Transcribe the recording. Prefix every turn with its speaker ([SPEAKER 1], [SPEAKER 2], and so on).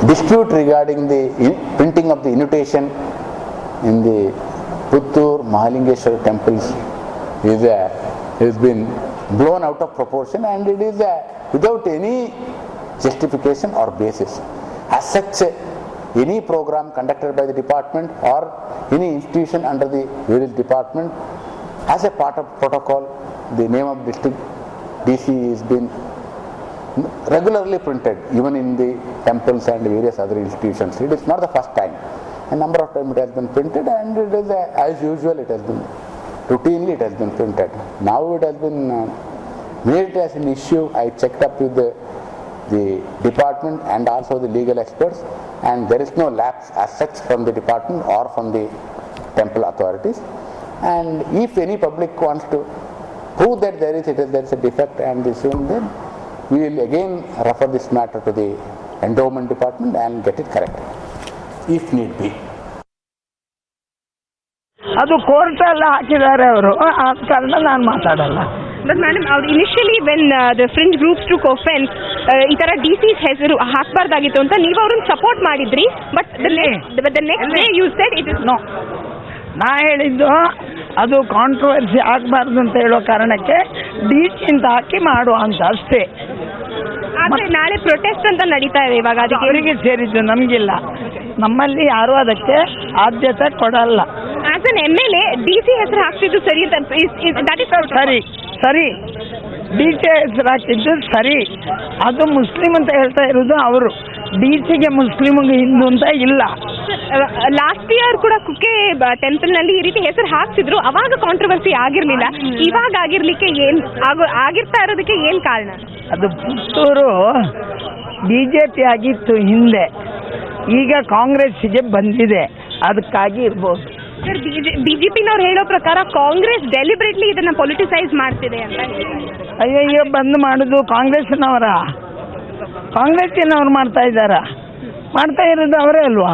[SPEAKER 1] dispute regarding the printing of the invitation in the Puttur Mahalingeshwara temples has been blown out of proportion, and it is without any justification or basis. As such, any program conducted by the department or any institution under the various department, as a part of protocol, the name of district DC has been regularly printed even in the temples and various other institutions. It is not the first time. A number of times it has been printed, and it is as usual, it has been routinely it has been printed. Now it has been made as an issue. I checked up with the department and also the legal experts, and there is no lapse as such from the department or from the temple authorities. And if any public wants to prove that there is a defect and this one, then we will again refer this matter to the endowment department and get it corrected if need be.
[SPEAKER 2] ಅದು ಕೋರ್ಟಲ್ಲಿ ಹಾಕಿದ್ದಾರೆ ಅವರು, ಆ ಕಾರಣ ನಾನು ಮಾತಾಡಲ್ಲ.
[SPEAKER 3] But madam, ಅವ್ರು initially when the fringe groups took offence ಈ ಥರ DC's ಹೆಸರು ಹಾಕಬಾರ್ದಾಗಿತ್ತು ಅಂತ ನೀವು ಅವ್ರನ್ನ ಸಪೋರ್ಟ್ ಮಾಡಿದ್ರಿ. But the next day you said it is no.
[SPEAKER 2] ನಾ ಹೇಳಿದ್ದು ಅದು ಕಾಂಟ್ರವರ್ಸಿ ಆಗಬಾರ್ದು ಅಂತ ಹೇಳೋ ಕಾರಣಕ್ಕೆ DC ಅಂತ ಹಾಕಿ ಮಾಡುವ ಅಂತ ಅಷ್ಟೇ.
[SPEAKER 3] ಆದರೆ ನಾಳೆ ಪ್ರೊಟೆಸ್ಟ್ ಅಂತ ನಡೀತಾ ಇದೆ ಇವಾಗ, ಅದಕ್ಕೆ
[SPEAKER 2] ಅವರಿಗೆ ಸೇರಿದ್ದು, ನಮಗಿಲ್ಲ. ನಮ್ಮಲ್ಲಿ ಯಾರೂ ಅದಕ್ಕೆ ಆದ್ಯತೆ ಕೊಡಲ್ಲ.
[SPEAKER 3] ಆಸ್ ಎನ್ MLA DC ಹೆಸರು ಹಾಕ್ತಿದ್ದು ಸರಿ ಅಂತ ದಟ್ ಇಸ್
[SPEAKER 2] ಸರಿ DC ಹೆಸರು ಹಾಕಿದ್ದು ಸರಿ. ಅದು ಮುಸ್ಲಿಂ ಅಂತ ಹೇಳ್ತಾ ಇರೋದು ಅವರು. DCಗೆ ಮುಸ್ಲಿಮ್ಗೆ ಹಿಂದೂ ಅಂತ ಇಲ್ಲ.
[SPEAKER 3] ಲಾಸ್ಟ್ ಇಯರ್ ಕೂಡ ಕುಕ್ಕೆ ಟೆಂಪಲ್ ನಲ್ಲಿ ಈ ರೀತಿ ಹೆಸರು ಹಾಕ್ತಿದ್ರು, ಅವಾಗ ಕಾಂಟ್ರವರ್ಸಿ ಆಗಿರ್ಲಿಲ್ಲ. ಇವಾಗ ಆಗಿರ್ಲಿಕ್ಕೆ ಆಗಿರ್ತಾ ಇರೋದಕ್ಕೆ ಏನ್ ಕಾರಣ?
[SPEAKER 2] ಅದು ಪುತ್ತೂರು BJP ಆಗಿತ್ತು ಹಿಂದೆ, ಈಗ ಕಾಂಗ್ರೆಸ್ಸಿಗೆ ಬಂದಿದೆ, ಅದಕ್ಕಾಗಿ ಇರ್ಬೋದು.
[SPEAKER 3] ಸರ್, BJPನವ್ರು ಹೇಳೋ ಪ್ರಕಾರ ಕಾಂಗ್ರೆಸ್ ಡೆಲಿಬ್ರೇಟ್ಲಿ ಇದನ್ನ ಪೊಲಿಟಿಸೈಸ್ ಮಾಡ್ತಿದೆ ಅಂತ.
[SPEAKER 2] ಅಯ್ಯಯ್ಯೋ, ಬಂದ್ ಮಾಡುದು ಕಾಂಗ್ರೆಸ್ನವರ? ಕಾಂಗ್ರೆಸ್ಸಿನವ್ರು ಮಾಡ್ತಾ ಇದ್ದಾರಾ? ಮಾಡ್ತಾ ಇರೋದು ಅವರೇ ಅಲ್ವಾ?